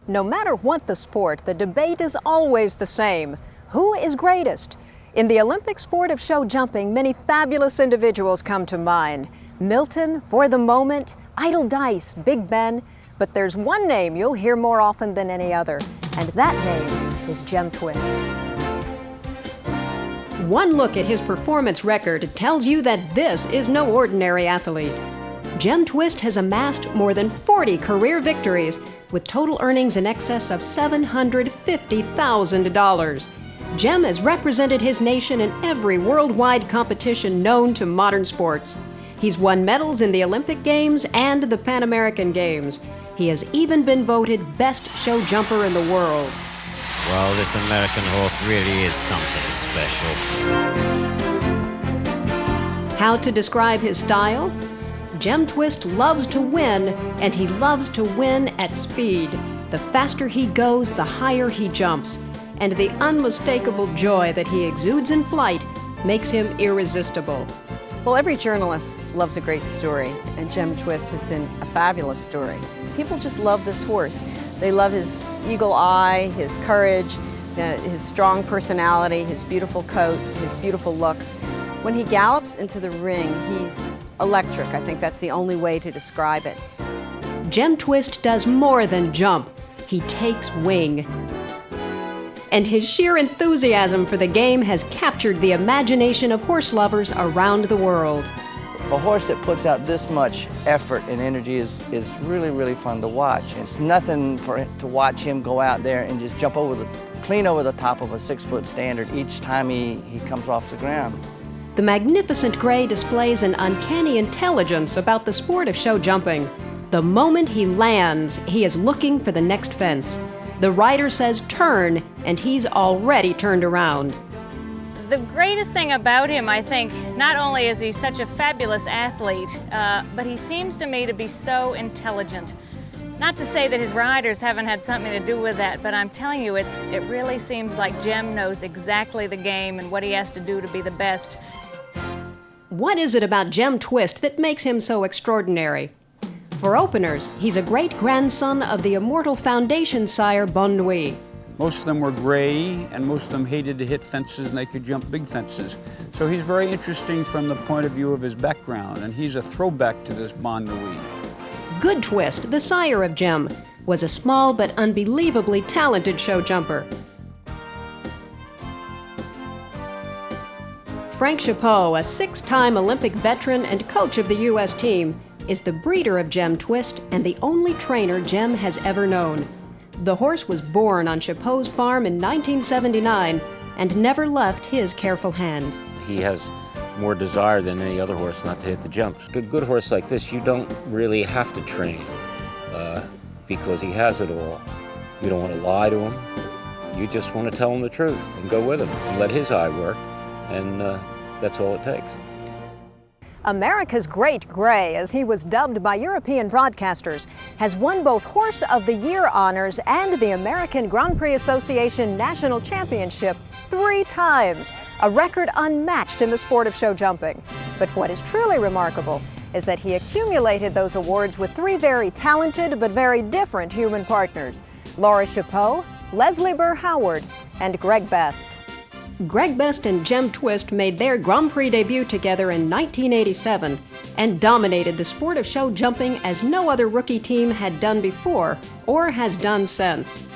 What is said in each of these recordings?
No matter what the sport, the debate is always the same. Who is greatest? In the Olympic sport of show jumping, many fabulous individuals come to mind. Milton, For the Moment, Idle Dice, Big Ben. But there's one name you'll hear more often than any other, and that name is Jem Twist. One look at his performance record tells you that this is no ordinary athlete. Jem Twist has amassed more than 40 career victories, with total earnings in excess of $750,000. Jem has represented his nation in every worldwide competition known to modern sports. He's won medals in the Olympic Games and the Pan American Games. He has even been voted best show jumper in the world. Well, this American horse really is something special. How to describe his style? Jem Twist loves to win, and he loves to win at speed. The faster he goes, the higher he jumps. And the unmistakable joy that he exudes in flight makes him irresistible. Well, every journalist loves a great story, and Jem Twist has been a fabulous story. People just love this horse. They love his eagle eye, his courage, his strong personality, his beautiful coat, his beautiful looks. When he gallops into the ring, he's electric. I think that's the only way to describe it. Jem Twist does more than jump. He takes wing. And his sheer enthusiasm for the game has captured the imagination of horse lovers around the world. A horse that puts out this much effort and energy is really, really fun to watch. It's nothing to watch him go out there and just jump clean over the top of a 6-foot standard each time he comes off the ground. The magnificent gray displays an uncanny intelligence about the sport of show jumping. The moment he lands, he is looking for the next fence. The rider says turn, and he's already turned around. The greatest thing about him, I think, not only is he such a fabulous athlete, but he seems to me to be so intelligent. Not to say that his riders haven't had something to do with that, but I'm telling you, it really seems like Jem knows exactly the game and what he has to do to be the best. What is it about Jem Twist that makes him so extraordinary? For openers, he's a great-grandson of the immortal foundation sire Bon Nuit. Most of them were gray, and most of them hated to hit fences, and they could jump big fences. So he's very interesting from the point of view of his background, and he's a throwback to this Bon Nuit. Good Twist, the sire of Jem, was a small but unbelievably talented show jumper. Frank Chapot, a 6-time Olympic veteran and coach of the U.S. team, is the breeder of Jem Twist and the only trainer Jem has ever known. The horse was born on Chapot's farm in 1979 and never left his careful hand. He has more desire than any other horse not to hit the jumps. A good horse like this, you don't really have to train because he has it all. You don't want to lie to him. You just want to tell him the truth and go with him and let his eye work, and that's all it takes. America's Great Gray, as he was dubbed by European broadcasters, has won both Horse of the Year honors and the American Grand Prix Association National Championship 3 times, a record unmatched in the sport of show jumping. But what is truly remarkable is that he accumulated those awards with 3 very talented but very different human partners: Laura Chapot, Leslie Burr Howard, and Greg Best. Greg Best and Jem Twist made their Grand Prix debut together in 1987 and dominated the sport of show jumping as no other rookie team had done before or has done since.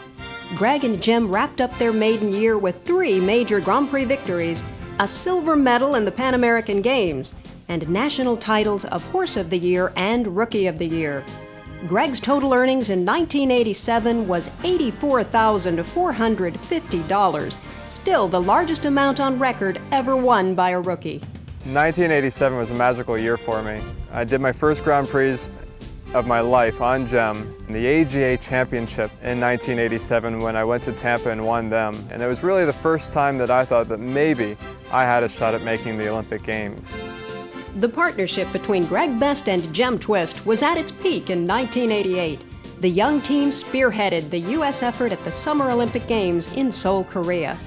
Greg and Jem wrapped up their maiden year with 3 major Grand Prix victories, a silver medal in the Pan American Games, and national titles of Horse of the Year and Rookie of the Year. Greg's total earnings in 1987 was $84,450, still the largest amount on record ever won by a rookie. 1987 was a magical year for me. I did my first Grand Prix of my life on Jem in the AGA Championship in 1987 when I went to Tampa and won them. And it was really the first time that I thought that maybe I had a shot at making the Olympic Games. The partnership between Greg Best and Jem Twist was at its peak in 1988. The young team spearheaded the U.S. effort at the Summer Olympic Games in Seoul, Korea.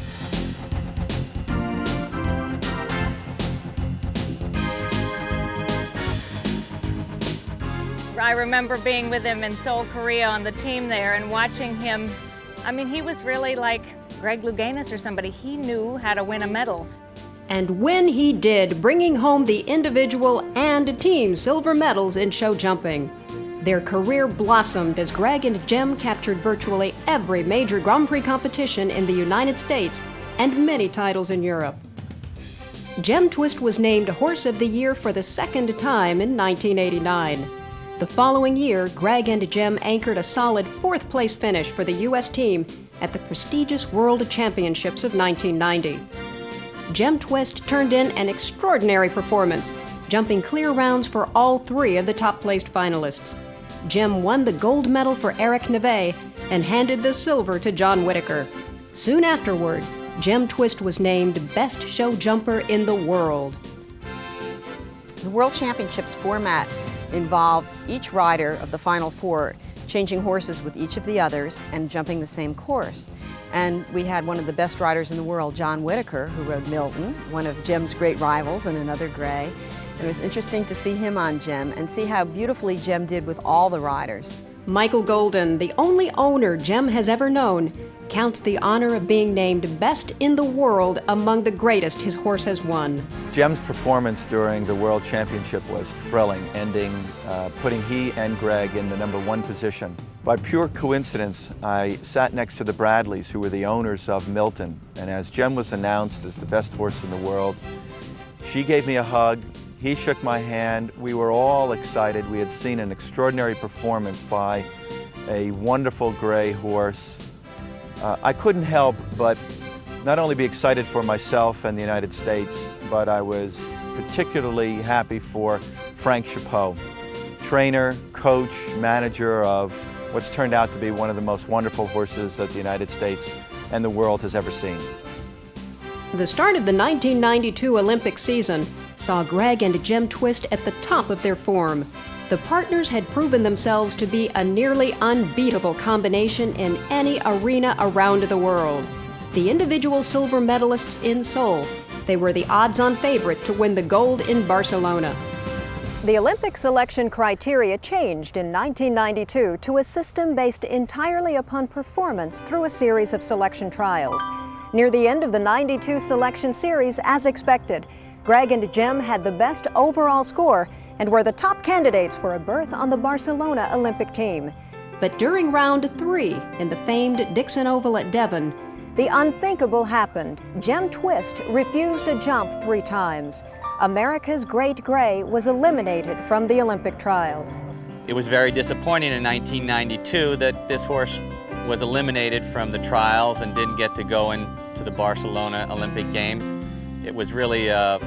I I remember being with him in Seoul, Korea on the team there and watching him. I mean, he was really like Greg Louganis or somebody. He knew how to win a medal. And when he did, bringing home the individual and team silver medals in show jumping. Their career blossomed as Greg and Jem captured virtually every major Grand Prix competition in the United States and many titles in Europe. Jem Twist was named Horse of the Year for the second time in 1989. The following year, Greg and Jem anchored a solid fourth-place finish for the U.S. team at the prestigious World Championships of 1990. Jem Twist turned in an extraordinary performance, jumping clear rounds for all three of the top-placed finalists. Jem won the gold medal for Eric Neve and handed the silver to John Whitaker. Soon afterward, Jem Twist was named Best Show Jumper in the world. The World Championships format involves each rider of the Final Four changing horses with each of the others and jumping the same course. And we had one of the best riders in the world, John Whitaker, who rode Milton, one of Jem's great rivals and another gray. And it was interesting to see him on Jem and see how beautifully Jem did with all the riders. Michael Golden, the only owner Jem has ever known, counts the honor of being named best in the world among the greatest his horse has won. Jem's performance during the World Championship was thrilling, putting he and Greg in the #1 position. By pure coincidence, I sat next to the Bradleys, who were the owners of Milton, and as Jem was announced as the best horse in the world, she gave me a hug, he shook my hand, we were all excited. We had seen an extraordinary performance by a wonderful gray horse. I couldn't help but not only be excited for myself and the United States, but I was particularly happy for Frank Chapot, trainer, coach, manager of what's turned out to be one of the most wonderful horses that the United States and the world has ever seen. The start of the 1992 Olympic season saw Greg and Jem Twist at the top of their form. The partners had proven themselves to be a nearly unbeatable combination in any arena around the world. The individual silver medalists in Seoul, they were the odds-on favorite to win the gold in Barcelona. The Olympic selection criteria changed in 1992 to a system based entirely upon performance through a series of selection trials. Near the end of the 92 selection series, as expected, Greg and Jem had the best overall score and were the top candidates for a berth on the Barcelona Olympic team. But during round 3 in the famed Dixon Oval at Devon, the unthinkable happened. Jem Twist refused to jump 3 times. America's Great Gray was eliminated from the Olympic trials. It was very disappointing in 1992 that this horse was eliminated from the trials and didn't get to go into the Barcelona Olympic Games. It was really a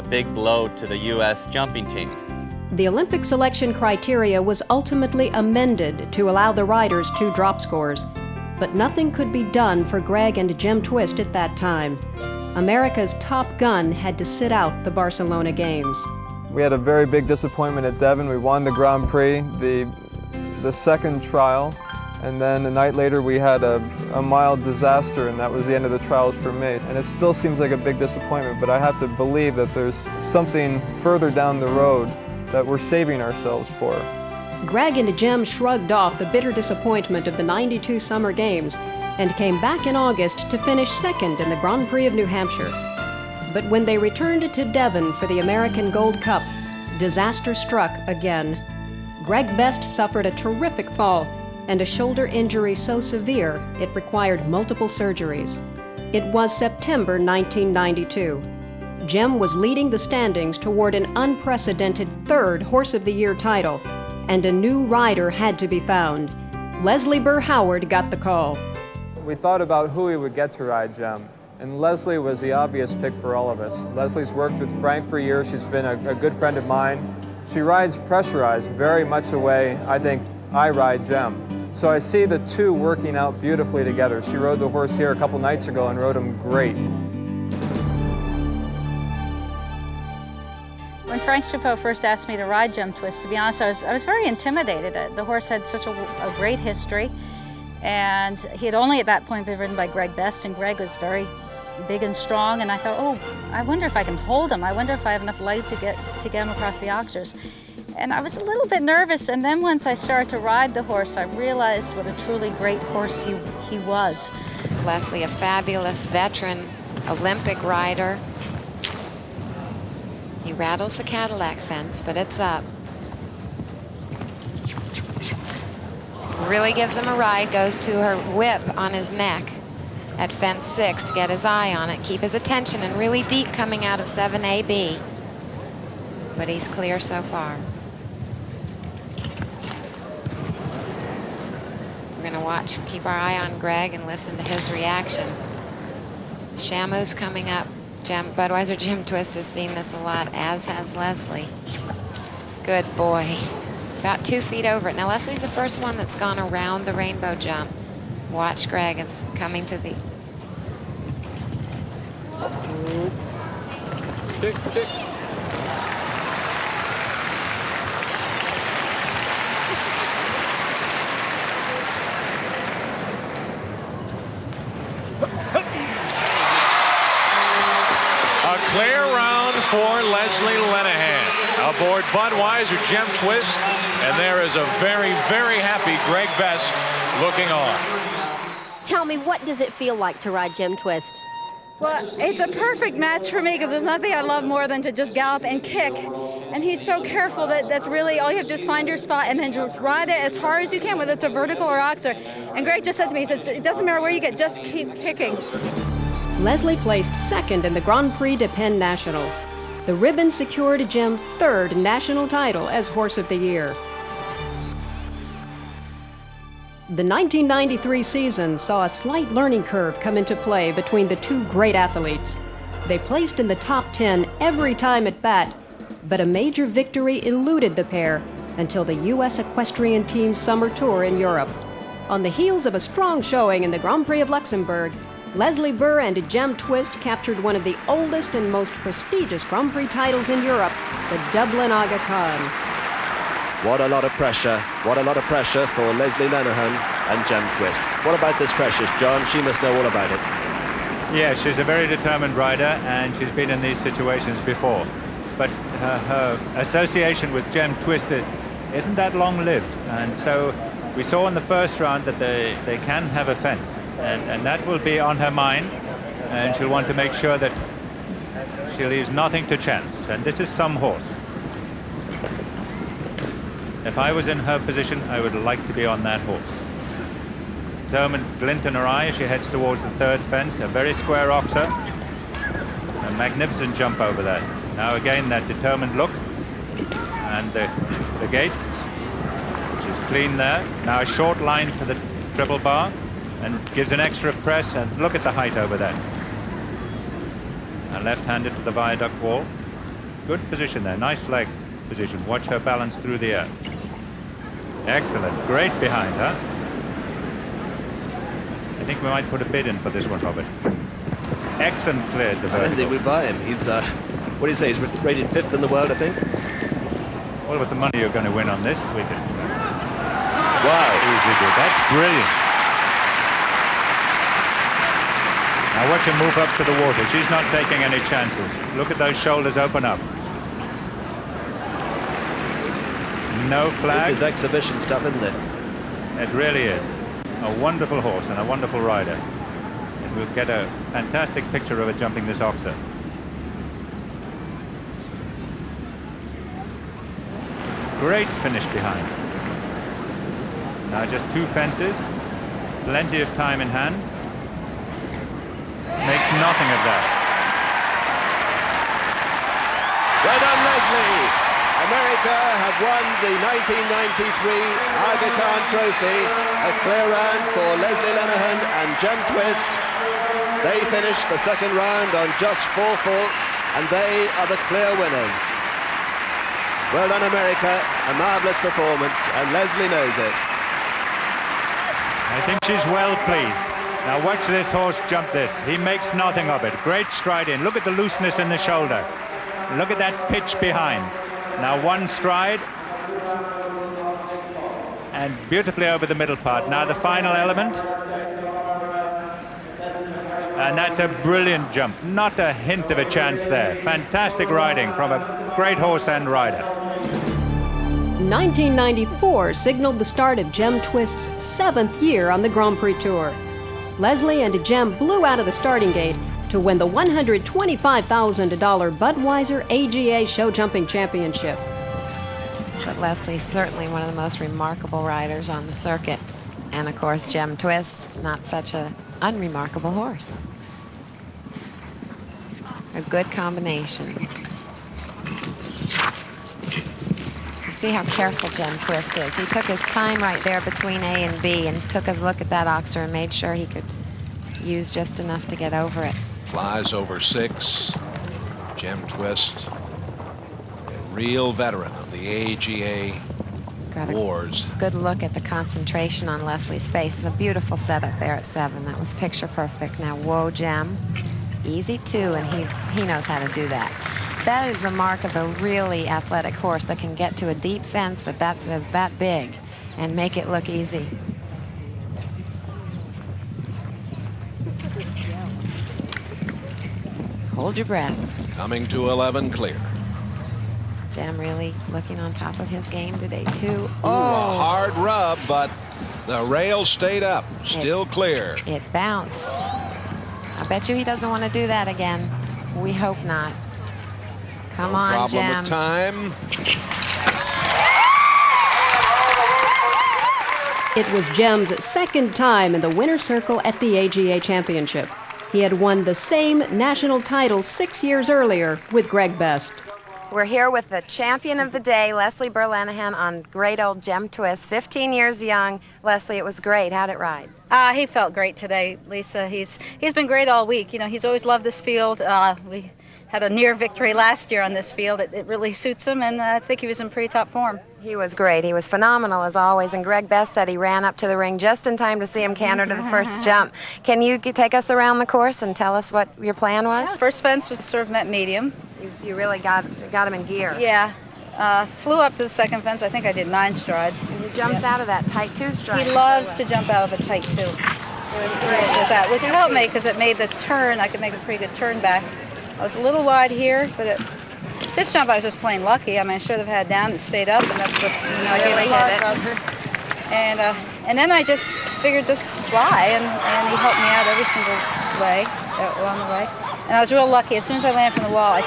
big blow to the U.S. jumping team. The Olympic selection criteria was ultimately amended to allow the riders 2 drop scores, but nothing could be done for Greg and Jem Twist at that time. America's top gun had to sit out the Barcelona Games. We had a very big disappointment at Devon. We won the Grand Prix, the second trial, and then a night later we had a mild disaster, and that was the end of the trials for me. And it still seems like a big disappointment, but I have to believe that there's something further down the road that we're saving ourselves for. Greg and Jem shrugged off the bitter disappointment of the 92 Summer Games and came back in August to finish second in the Grand Prix of New Hampshire. But when they returned to Devon for the American Gold Cup, disaster struck again. Greg Best suffered a terrific fall and a shoulder injury so severe it required multiple surgeries. It was September 1992. Jem was leading the standings toward an unprecedented 3rd Horse of the Year title, and a new rider had to be found. Leslie Burr Howard got the call. We thought about who we would get to ride Jem, and Leslie was the obvious pick for all of us. Leslie's worked with Frank for years. She's been a good friend of mine. She rides pressurized very much the way I think I ride Jem. So I see the two working out beautifully together. She rode the horse here a couple nights ago and rode him great. When Frank Chapot first asked me to ride Jem Twist, to be honest, I was very intimidated. The horse had such a great history, and he had only at that point been ridden by Greg Best, and Greg was very big and strong, and I thought, oh, I wonder if I can hold him. I wonder if I have enough light to get him across the oxers. And I was a little bit nervous, and then once I started to ride the horse, I realized what a truly great horse he was. Leslie, a fabulous veteran Olympic rider. He rattles the Cadillac fence, but it's up. Really gives him a ride, goes to her whip on his neck at fence 6 to get his eye on it, keep his attention, and really deep coming out of 7AB. But he's clear so far. We're going to watch, keep our eye on Greg and listen to his reaction. Shamu's coming up. Budweiser Jim Twist has seen this a lot, as has Leslie. Good boy. About 2 feet over it. Now Leslie's the first one that's gone around the rainbow jump. Watch Greg is coming to the... Kick, kick. A clear round for Leslie Lenehan aboard Budweiser Jim Twist, and there is a very, very happy Greg Best looking on. Tell me, what does it feel like to ride Jim Twist? Well, it's a perfect match for me because there's nothing I love more than to just gallop and kick. And he's so careful that that's really all you have to do is find your spot and then just ride it as hard as you can, whether it's a vertical or oxer. And Greg just said to me, he says, it doesn't matter where you get, just keep kicking. Leslie placed second in the Grand Prix de Penn National. The ribbon secured Jim's 3rd national title as Horse of the Year. The 1993 season saw a slight learning curve come into play between the two great athletes. They placed in the top 10 every time at bat, but a major victory eluded the pair until the U.S. equestrian team's summer tour in Europe. On the heels of a strong showing in the Grand Prix of Luxembourg, Leslie Burr and Jem Twist captured one of the oldest and most prestigious Grand Prix titles in Europe, the Dublin Aga Khan. What a lot of pressure. What a lot of pressure for Leslie Lenehan and Jem Twist. What about this pressure, John? She must know all about it. Yeah, she's a very determined rider, and she's been in these situations before. But her association with Jem Twist isn't that long-lived. And so we saw in the first round that they can have a fence. And that will be on her mind. And she'll want to make sure that she leaves nothing to chance. And this is some horse. If I was in her position, I would like to be on that horse. Determined glint in her eye as she heads towards the 3rd fence. A very square oxer. A magnificent jump over that. Now again, that determined look. And the gates, which is clean there. Now a short line to the triple bar. And gives an extra press, and look at the height over that. And left-handed to the viaduct wall. Good position there, nice leg position. Watch her balance through the air. Excellent, great behind her. I think we might put a bid in for this one, Robert. Excellent cleared the vertical. I don't think we buy him. He's, what do you say, he's rated 5th in the world, I think? Well, with the money you're going to win on this, we can... Wow. Easily good, that's brilliant. Now watch her move up to the water. She's not taking any chances. Look at those shoulders open up. No flag. This is exhibition stuff, isn't it? It really is. A wonderful horse and a wonderful rider. And we'll get a fantastic picture of her jumping this oxer. Great finish behind. Now just 2 fences. Plenty of time in hand. Makes nothing of that. Well done, Leslie. America have won the 1993 Aga Khan Trophy. A clear round for Leslie Lenehan and Jem Twist. They finished the 2nd round on just 4 faults, and they are the clear winners. Well done, America. A marvellous performance, and Leslie knows it. I think she's well pleased. Now watch this horse jump this. He makes nothing of it. Great stride in. Look at the looseness in the shoulder. Look at that pitch behind. Now 1 stride. And beautifully over the middle part. Now the final element. And that's a brilliant jump. Not a hint of a chance there. Fantastic riding from a great horse and rider. 1994 signaled the start of Jem Twist's 7th year on the Grand Prix Tour. Leslie and Jem blew out of the starting gate to win the $125,000 Budweiser AGA Show Jumping Championship. But Leslie's certainly one of the most remarkable riders on the circuit. And of course, Jem Twist, not such an unremarkable horse. A good combination. You see how careful Jem Twist is. He took his time right there between A and B and took a look at that oxer and made sure he could use just enough to get over it. Flies over 6. Jem Twist, a real veteran of the AGA wars. Good look at the concentration on Leslie's face and the beautiful setup there at 7. That was picture perfect. Now, whoa, Jem. Easy too, and he knows how to do that. That is the mark of a really athletic horse that can get to a deep fence that's that big and make it look easy. Hold your breath. Coming to 11 clear. Jem really looking on top of his game today, too. Ooh, a hard rub, but the rail stayed up. Still clear. It bounced. I bet you he doesn't want to do that again. We hope not. Come on, problem Jem. with time. It was Jem's 2nd time in the winner's circle at the AGA Championship. He had won the same national title 6 years earlier with Greg Best. We're here with the champion of the day, Leslie Burr-Lenihan, on great old Jem Twist, 15 years young. Leslie, it was great. How'd it ride? He felt great today, Lisa. He's been great all week. You know, he's always loved this field. We had a near victory last year on this field. It really suits him, and I think he was in pretty top form. He was great. He was phenomenal as always, and Greg Best said he ran up to the ring just in time to see him canter to the first jump. Can you take us around the course and tell us what your plan was? Yeah, first fence was sort of met medium. You really got him in gear. Yeah. Flew up to the second fence. I think I did 9 strides. He jumps out of that tight 2 stride. He loves to jump out of a tight 2. It was great. Which helped me because it made the turn. I could make a pretty good turn back. I was a little wide here, but this jump I was just plain lucky. I mean, I should have had down and stayed up, and that's what I really hit it. And then I just figured just fly, and he helped me out every single way along the way. And I was real lucky. As soon as I landed from the wall, I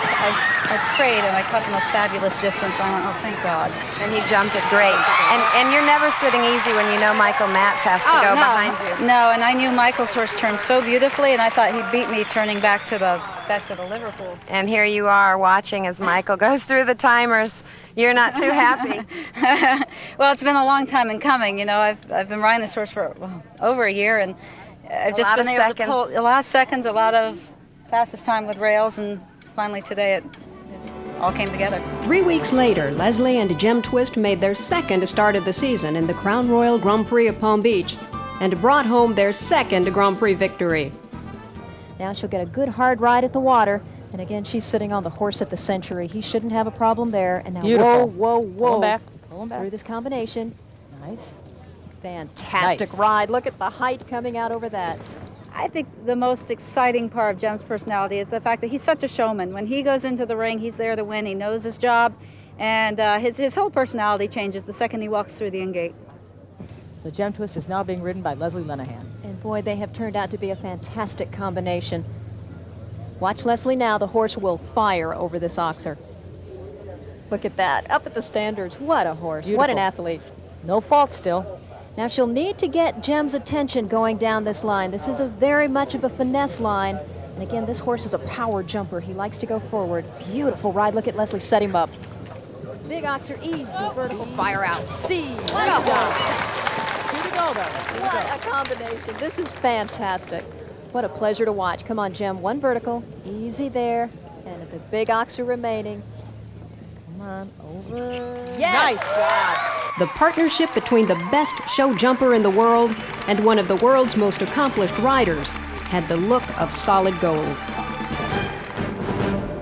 prayed and I caught the most fabulous distance. And I went, oh, thank God. And he jumped it great. And you're never sitting easy when you know Michael Matz has to go behind you. No, and I knew Michael's horse turned so beautifully, and I thought he'd beat me turning back to the Liverpool. And here you are watching as Michael goes through the timers. You're not too happy. Well, it's been a long time in coming. You know, I've been riding this horse for over a year, and I've just been able to pull a lot of seconds, a lot of fastest time with rails, and finally today it all came together. 3 weeks later, Leslie and Jem Twist made their 2nd start of the season in the Crown Royal Grand Prix of Palm Beach and brought home their 2nd Grand Prix victory. Now she'll get a good hard ride at the water, and again she's sitting on the horse of the century. He shouldn't have a problem there. And now Beautiful. whoa, Pull him back. through this combination. Nice. Fantastic ride. Look at the height coming out over that. I think the most exciting part of Jem's personality is the fact that he's such a showman. When he goes into the ring, he's there to win. He knows his job, and his whole personality changes the second he walks through the in-gate. So Jem Twist is now being ridden by Leslie Lenihan. And boy, they have turned out to be a fantastic combination. Watch Leslie now. The horse will fire over this oxer. Look at that. Up at the standards. What a horse. Beautiful. What an athlete. No fault still. Now she'll need to get Jem's attention going down this line. This is a very much of a finesse line. And again, this horse is a power jumper. He likes to go forward. Beautiful ride. Look at Leslie set him up. Big oxer, easy, vertical, fire out. Nice job. 2 to go, though. What a combination. This is fantastic. What a pleasure to watch. Come on, Jem. 1 vertical. Easy there. And the big oxer remaining. Come on, over. Yes! Nice job. The partnership between the best show jumper in the world and one of the world's most accomplished riders had the look of solid gold.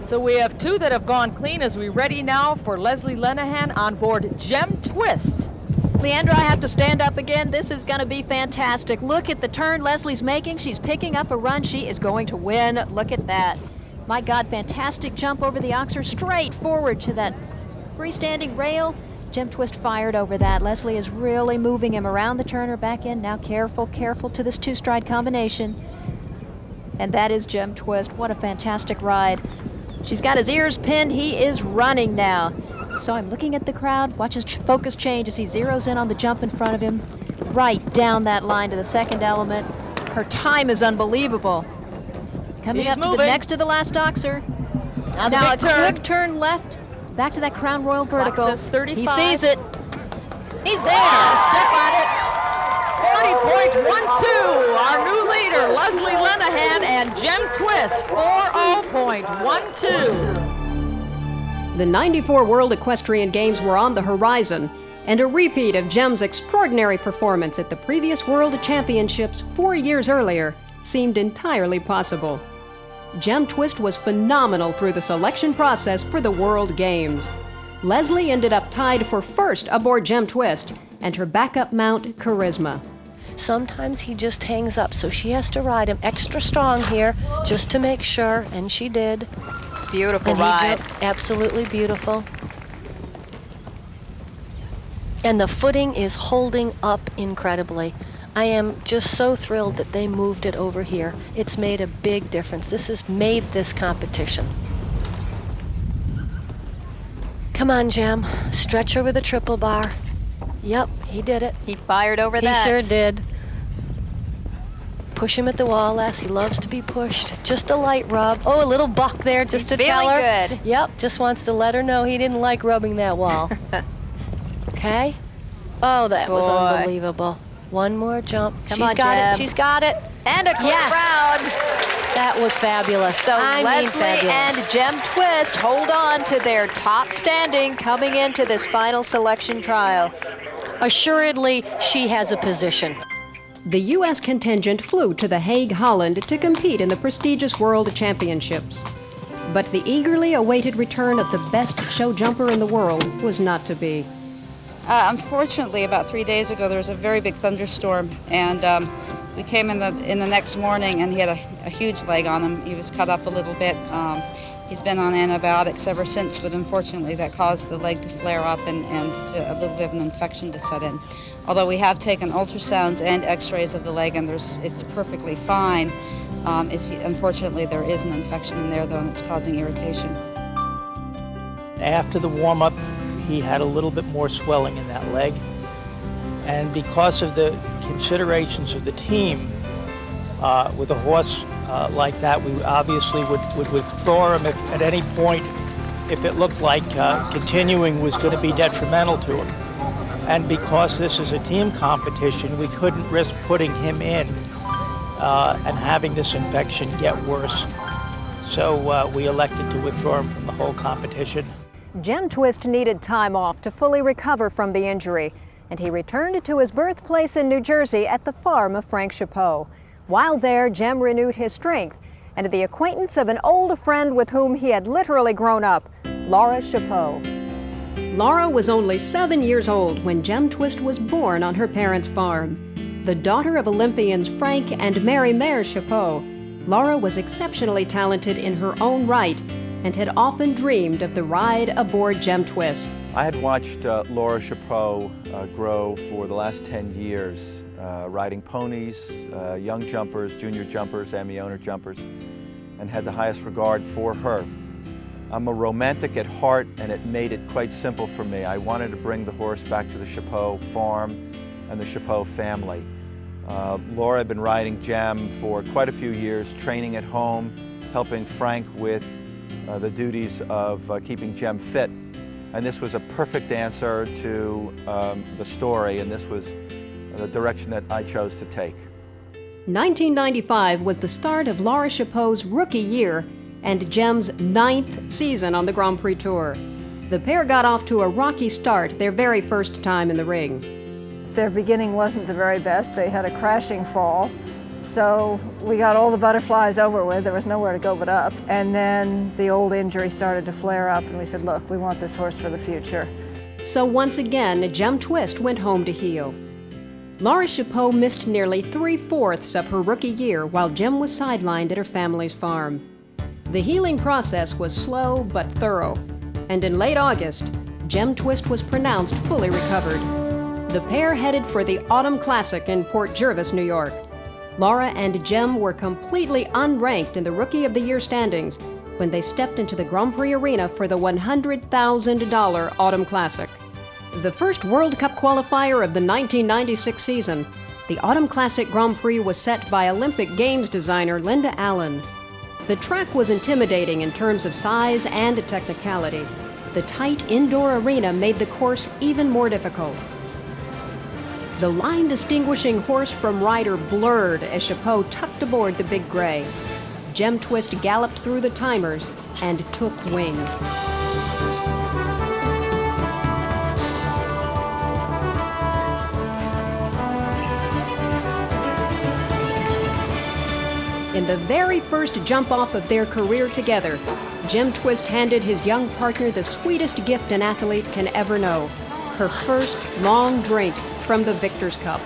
So we have 2 that have gone clean as we ready now for Leslie Lenihan on board Jem Twist. Leandra, I have to stand up again. This is going to be fantastic. Look at the turn Leslie's making. She's picking up a run. She is going to win. Look at that. My God, fantastic jump over the oxer, straight forward to that freestanding rail. Jem Twist fired over that. Leslie is really moving him around the turn or back in. Now careful, careful to this two-stride combination. And that is Jem Twist. What a fantastic ride. She's got his ears pinned. He is running now. So I'm looking at the crowd. Watch his focus change as he zeroes in on the jump in front of him. Right down that line to the second element. Her time is unbelievable. Coming up to the next to the last oxer. Now a quick turn left. Back to that Crown Royal vertical. Clock says 35. He sees it. He's there. Step on it. 40.12. Our new leader, Leslie Lenehan, and Jem Twist, 40.12. The 94 World Equestrian Games were on the horizon, and a repeat of Jem's extraordinary performance at the previous World Championships 4 years earlier seemed entirely possible. Jem Twist was phenomenal through the selection process for the World Games. Leslie ended up tied for first aboard Jem Twist and her backup mount, Charisma. Sometimes he just hangs up, so she has to ride him extra strong here just to make sure, and she did. Beautiful and ride. Absolutely beautiful. And the footing is holding up incredibly. I am just so thrilled that they moved it over here. It's made a big difference. This has made this competition. Come on, Jem. Stretch over the triple bar. Yep, he did it. He fired over that. He sure did. Push him at the wall, Les. He loves to be pushed. Just a light rub. Oh, a little buck there just to tell her. He's feeling good. Yep, just wants to let her know he didn't like rubbing that wall. Okay? Oh, that was unbelievable. One more jump. She's got it. She's got it. And a quick round. That was fabulous. So Leslie and Jem Twist hold on to their top standing coming into this final selection trial. Assuredly, she has a position. The U.S. contingent flew to The Hague, Holland to compete in the prestigious World Championships. But the eagerly awaited return of the best show jumper in the world was not to be. Unfortunately, about 3 days ago, there was a very big thunderstorm, and we came in the next morning, and he had a huge leg on him. He was cut up a little bit. He's been on antibiotics ever since, but unfortunately that caused the leg to flare up and to a little bit of an infection to set in. Although we have taken ultrasounds and x-rays of the leg, and it's perfectly fine. Unfortunately, there is an infection in there, though, and it's causing irritation. After the warm-up, he had a little bit more swelling in that leg. And because of the considerations of the team, with a horse like that, we obviously would withdraw him if, at any point, if it looked like continuing was going to be detrimental to him. And because this is a team competition, we couldn't risk putting him in and having this infection get worse. So we elected to withdraw him from the whole competition. Jem Twist needed time off to fully recover from the injury, and he returned to his birthplace in New Jersey at the farm of Frank Chapot. While there, Jem renewed his strength and the acquaintance of an old friend with whom he had literally grown up, Laura Chapot. Laura was only 7 years old when Jem Twist was born on her parents' farm. The daughter of Olympians Frank and Mary Mayer Chapot, Laura was exceptionally talented in her own right and had often dreamed of the ride aboard Jem Twist. I had watched Laura Chapot grow for the last 10 years, riding ponies, young jumpers, junior jumpers, Amiona jumpers, and had the highest regard for her. I'm a romantic at heart, and it made it quite simple for me. I wanted to bring the horse back to the Chapot farm and the Chapot family. Laura had been riding Jem for quite a few years, training at home, helping Frank with the duties of keeping Jem fit. And this was a perfect answer to the story, and this was the direction that I chose to take. 1995 was the start of Laura Chapot's rookie year and Jem's 9th season on the Grand Prix Tour. The pair got off to a rocky start their very first time in the ring. Their beginning wasn't the very best. They had a crashing fall. So we got all the butterflies over with. There was nowhere to go but up. And then the old injury started to flare up, and we said, look, we want this horse for the future. So once again, Jem Twist went home to heal. Laura Chapot missed nearly 3/4 of her rookie year while Jem was sidelined at her family's farm. The healing process was slow but thorough, and in late August, Gem Twist was pronounced fully recovered. The pair headed for the Autumn Classic in Port Jervis, New York. Laura and Gem were completely unranked in the Rookie of the Year standings when they stepped into the Grand Prix arena for the $100,000 Autumn Classic. The first World Cup qualifier of the 1996 season, the Autumn Classic Grand Prix was set by Olympic Games designer Linda Allen. The track was intimidating in terms of size and technicality. The tight indoor arena made the course even more difficult. The line distinguishing horse from rider blurred as Chapeau tucked aboard the Big Gray. Gem Twist galloped through the timers and took wing. In the very first jump off of their career together, Gem Twist handed his young partner the sweetest gift an athlete can ever know, her first long drink from the Victor's Cup.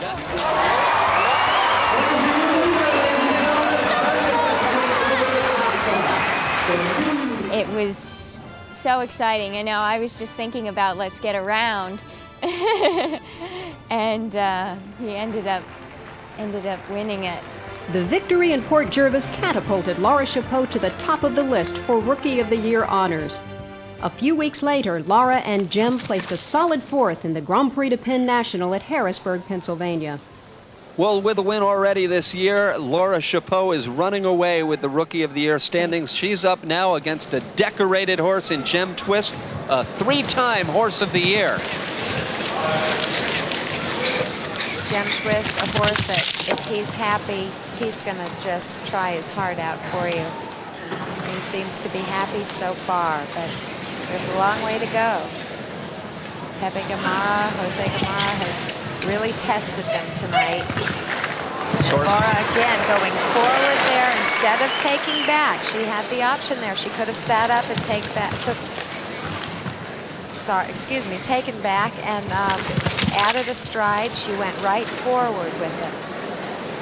It was so exciting. You know, I was just thinking about let's get around, and he ended up winning it. The victory in Port Jervis catapulted Laura Chapeau to the top of the list for Rookie of the Year honors. A few weeks later, Laura and Gem placed a solid fourth in the Grand Prix de Penn National at Harrisburg, Pennsylvania. Well, with a win already this year, Laura Chapeau is running away with the Rookie of the Year standings. She's up now against a decorated horse in Gem Twist, a three-time Horse of the Year. Gem Twist, a horse that if he's happy, he's going to just try his heart out for you. He seems to be happy so far, but there's a long way to go. Pepe Gamarra, Jose Gamarra has really tested them tonight. Laura again going forward there instead of taking back. She had the option there. She could have sat up and taken back and added a stride. She went right forward with it.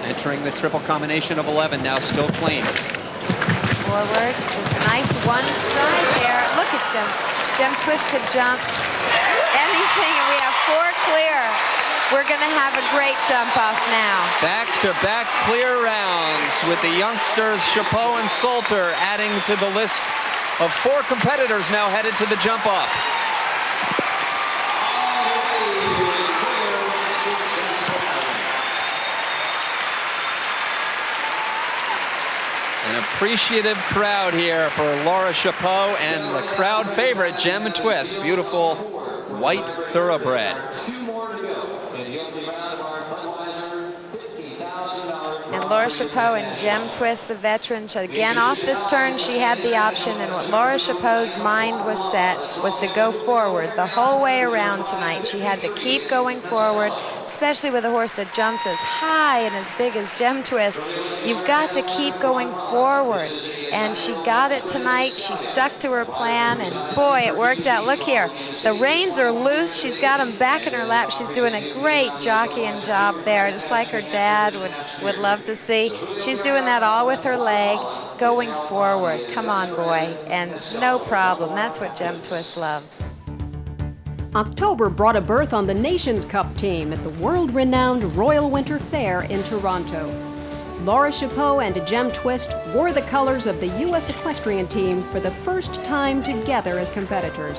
Entering the triple combination of 11, now still clean. Forward, just a nice one stride there. Look at Gem. Gem Twist could jump anything, and we have 4 clear. We're going to have a great jump off now. Back-to-back clear rounds with the youngsters Chapeau and Salter adding to the list of 4 competitors now headed to the jump off. An appreciative crowd here for Laura Chapeau and the crowd favorite, Gem Twist. Beautiful white thoroughbred. And Laura Chapeau and Gem Twist, the veteran, again off this turn, she had the option, and what Laura Chapeau's mind was set was to go forward the whole way around tonight. She had to keep going forward, especially with a horse that jumps as high and as big as Gem Twist. You've got to keep going forward, and she got it tonight. She stuck to her plan, and boy, it worked out. Look here, the reins are loose. She's got them back in her lap. She's doing a great jockeying job there, just like her dad would love to see. She's doing that all with her leg, going forward. Come on, boy, and no problem. That's what Gem Twist loves. October brought a berth on the Nations Cup team at the world-renowned Royal Winter Fair in Toronto. Laura Chapeau and Gem Twist wore the colors of the U.S. equestrian team for the first time together as competitors.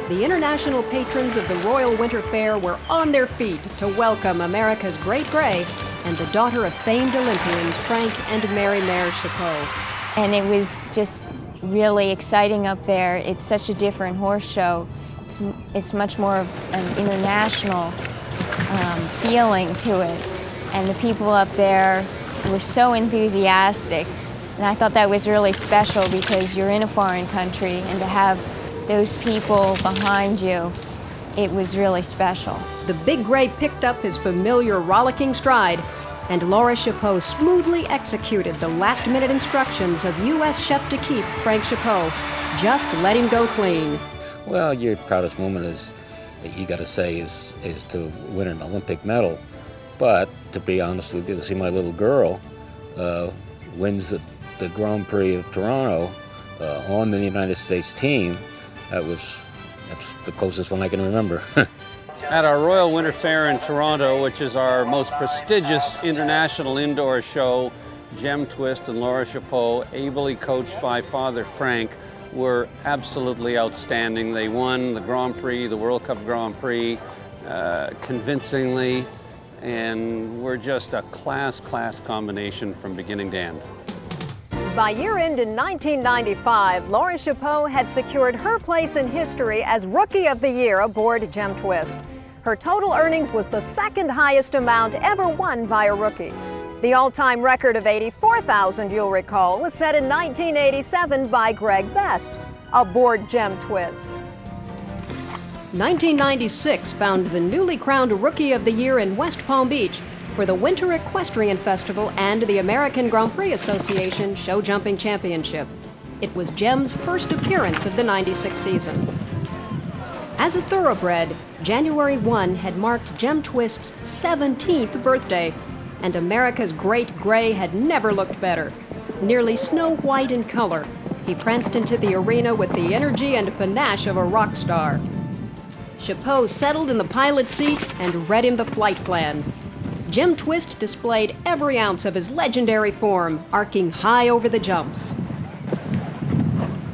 The international patrons of the Royal Winter Fair were on their feet to welcome America's Great Gray and the daughter of famed Olympians Frank and Mary Mare Chapeau. And it was just really exciting up there. It's such a different horse show. It's much more of an international feeling to it. And the people up there were so enthusiastic. And I thought that was really special because you're in a foreign country, and to have those people behind you, it was really special. The Big Gray picked up his familiar rollicking stride, and Laura Chapeau smoothly executed the last-minute instructions of U.S. chef de keep Frank Chapeau. Just let him go clean. Well, your proudest moment is, you got to say, is to win an Olympic medal. But to be honest with you, to see my little girl wins the Grand Prix of Toronto on the United States team, that was That's the closest one I can remember. At our Royal Winter Fair in Toronto, which is our most prestigious international indoor show, Jem Twist and Laura Chapeau, ably coached by Father Frank, were absolutely outstanding. They won the Grand Prix, the World Cup Grand Prix, convincingly, and were just a class combination from beginning to end. By year-end in 1995, Laura Chapeau had secured her place in history as Rookie of the Year aboard Jem Twist. Her total earnings was the second highest amount ever won by a rookie. The all-time record of $84,000, you'll recall, was set in 1987 by Greg Best aboard Jem Twist. 1996 found the newly crowned Rookie of the Year in West Palm Beach for the Winter Equestrian Festival and the American Grand Prix Association Show Jumping Championship. It was Jem's first appearance of the '96 season. As a thoroughbred, January 1 had marked Jem Twist's 17th birthday, and America's Great Gray had never looked better. Nearly snow white in color, he pranced into the arena with the energy and panache of a rock star. Chapeau settled in the pilot's seat and read him the flight plan. Jem Twist displayed every ounce of his legendary form, arcing high over the jumps.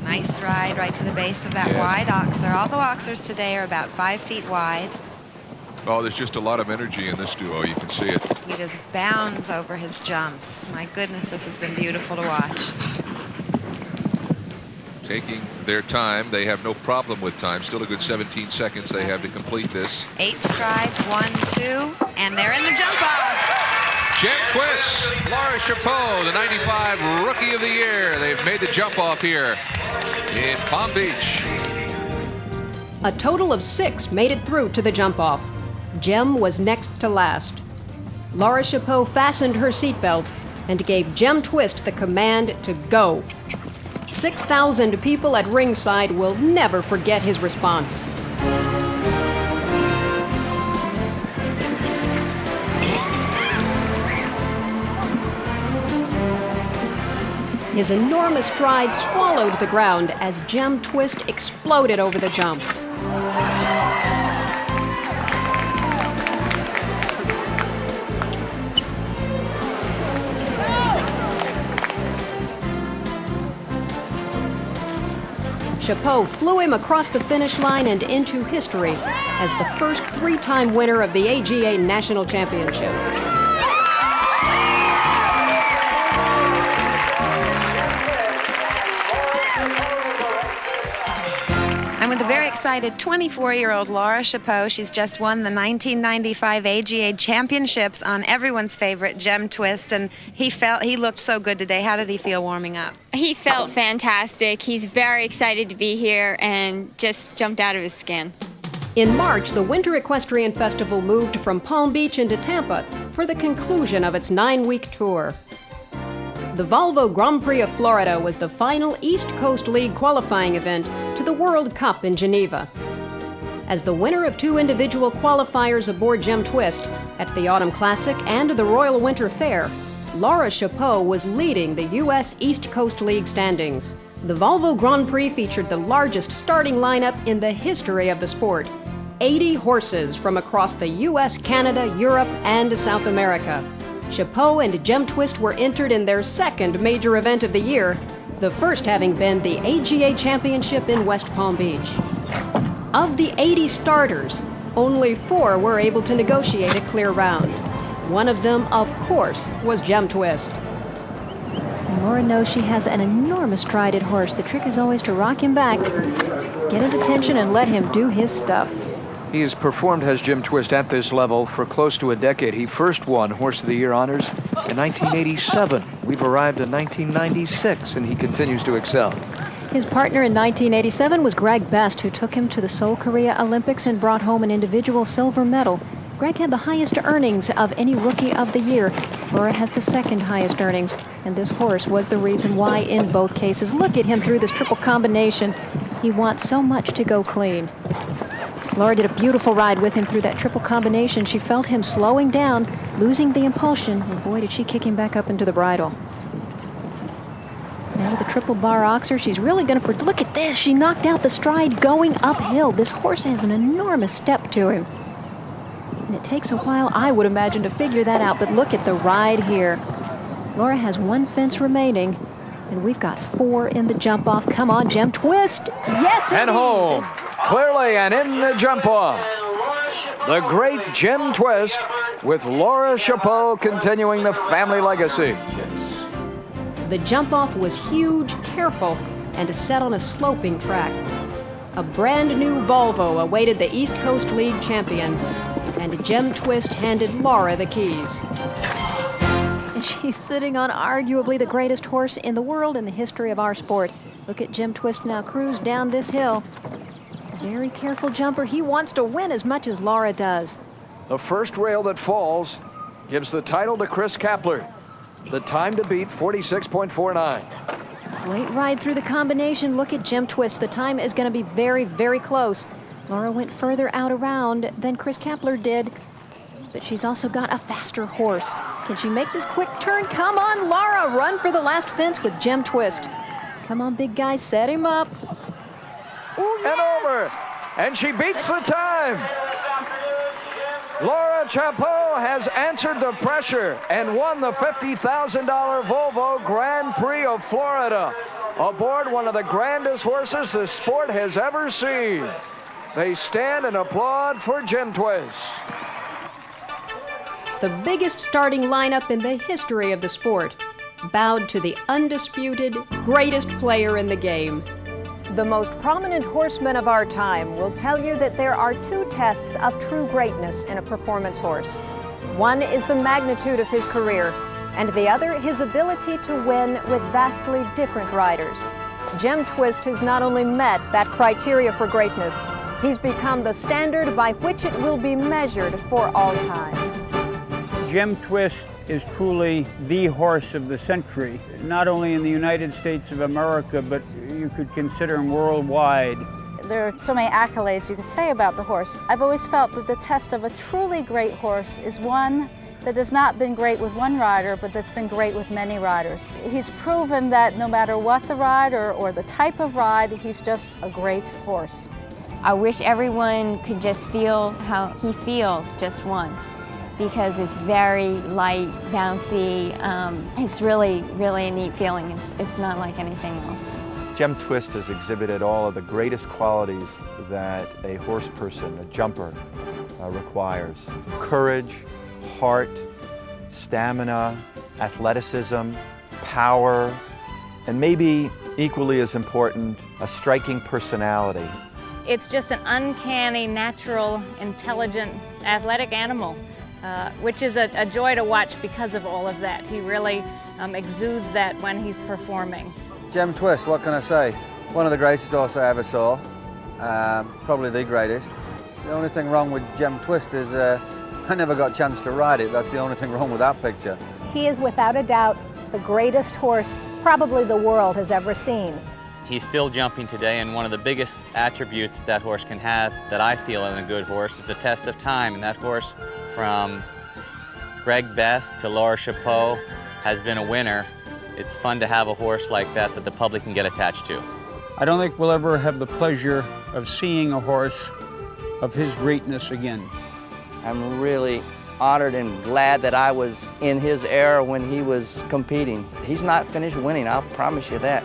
Nice ride right to the base of that wide oxer. All the oxers today are about 5 feet wide. Oh, there's just a lot of energy in this duo. You can see it. He just bounds over his jumps. My goodness, this has been beautiful to watch. Taking their time. They have no problem with time. Still a good 17 seconds they have to complete this. 8 strides, 1, 2, and they're in the jump off. Jem Twist, Laura Chapeau, the 95 Rookie of the Year. They've made the jump off here in Palm Beach. A total of 6 made it through to the jump off. Jem was next to last. Laura Chapeau fastened her seatbelt and gave Jem Twist the command to go. 6,000 people at ringside will never forget his response. His enormous stride swallowed the ground as Jem Twist exploded over the jumps. Chapeau flew him across the finish line and into history as the first 3-time winner of the AGA National Championship. I'm with a very excited 24-year-old Laura Chapeau. She's just won the 1995 AGA Championships on everyone's favorite Jem Twist, and he looked so good today. How did he feel warming up? He felt fantastic. He's very excited to be here and just jumped out of his skin. In March, the Winter Equestrian Festival moved from Palm Beach into Tampa for the conclusion of its 9-week tour. The Volvo Grand Prix of Florida was the final East Coast League qualifying event to the World Cup in Geneva. As the winner of 2 individual qualifiers aboard Jem Twist at the Autumn Classic and the Royal Winter Fair, Laura Chapeau was leading the U.S. East Coast League standings. The Volvo Grand Prix featured the largest starting lineup in the history of the sport. 80 horses from across the U.S., Canada, Europe, and South America. Chapeau and Jem Twist were entered in their second major event of the year, the first having been the AGA Championship in West Palm Beach. Of the 80 starters, only 4 were able to negotiate a clear round. One of them, of course, was Jem Twist. Laura knows she has an enormous strided horse. The trick is always to rock him back, get his attention, and let him do his stuff. He has performed as Jem Twist at this level for close to a decade. He first won Horse of the Year honors in 1987. We've arrived in 1996, and he continues to excel. His partner in 1987 was Greg Best, who took him to the Seoul Korea Olympics and brought home an individual silver medal. Greg had the highest earnings of any Rookie of the Year. Laura has the second highest earnings, and this horse was the reason why in both cases. Look at him through this triple combination. He wants so much to go clean. Laura did a beautiful ride with him through that triple combination. She felt him slowing down, losing the impulsion, and boy, did she kick him back up into the bridle. Now with the triple triple bar oxer. She's really going to, look at this. She knocked out the stride going uphill. This horse has an enormous step to him. And it takes a while, I would imagine, to figure that out. But look at the ride here. Laura has one fence remaining, and we've got 4 in the jump off. Come on, Gem Twist. Yes, and indeed. home. Clearly and in the jump off. The great Gem Twist with Laura Chapeau continuing the family legacy. The jump off was huge, careful, and set on a sloping track. A brand new Volvo awaited the East Coast League champion, and Gem Twist handed Laura the keys. And she's sitting on arguably the greatest horse in the world in the history of our sport. Look at Gem Twist now cruise down this hill. Very careful jumper. He wants to win as much as Laura does. The first rail that falls gives the title to Chris Kapler. The time to beat, 46.49. Great ride through the combination. Look at Gem Twist. The time is going to be very, very close. Laura went further out around than Chris Kapler did, but she's also got a faster horse. Can she make this quick turn? Come on, Laura, run for the last fence with Gem Twist. Come on, big guy, set him up. Ooh, yes! And over, and she beats the time. Laura Chapeau has answered the pressure and won the $50,000 Volvo Grand Prix of Florida aboard one of the grandest horses the sport has ever seen. They stand and applaud for Gem Twist. The biggest starting lineup in the history of the sport bowed to the undisputed greatest player in the game. The most prominent horsemen of our time will tell you that there are 2 tests of true greatness in a performance horse. One is the magnitude of his career, and the other his ability to win with vastly different riders. Gem Twist has not only met that criteria for greatness, he's become the standard by which it will be measured for all time. Gem Twist is truly the horse of the century, not only in the United States of America, but you could consider him worldwide. There are so many accolades you could say about the horse. I've always felt that the test of a truly great horse is one that has not been great with one rider, but that's been great with many riders. He's proven that no matter what the rider or the type of ride, he's just a great horse. I wish everyone could just feel how he feels just once, because it's very light, bouncy. It's really, really a neat feeling. It's not like anything else. Gem Twist has exhibited all of the greatest qualities that a horse person, a jumper, requires. Courage, heart, stamina, athleticism, power, and maybe equally as important, a striking personality. It's just an uncanny, natural, intelligent, athletic animal, which is a joy to watch because of all of that. He really exudes that when he's performing. Gem Twist, what can I say? One of the greatest horses I ever saw, probably the greatest. The only thing wrong with Gem Twist is I never got a chance to ride it. That's the only thing wrong with that picture. He is without a doubt the greatest horse probably the world has ever seen. He's still jumping today, and one of the biggest attributes that horse can have that I feel in a good horse is the test of time. And that horse, from Greg Best to Laura Chapeau, has been a winner. It's fun to have a horse like that the public can get attached to. I don't think we'll ever have the pleasure of seeing a horse of his greatness again. I'm really honored and glad that I was in his era when he was competing. He's not finished winning, I'll promise you that.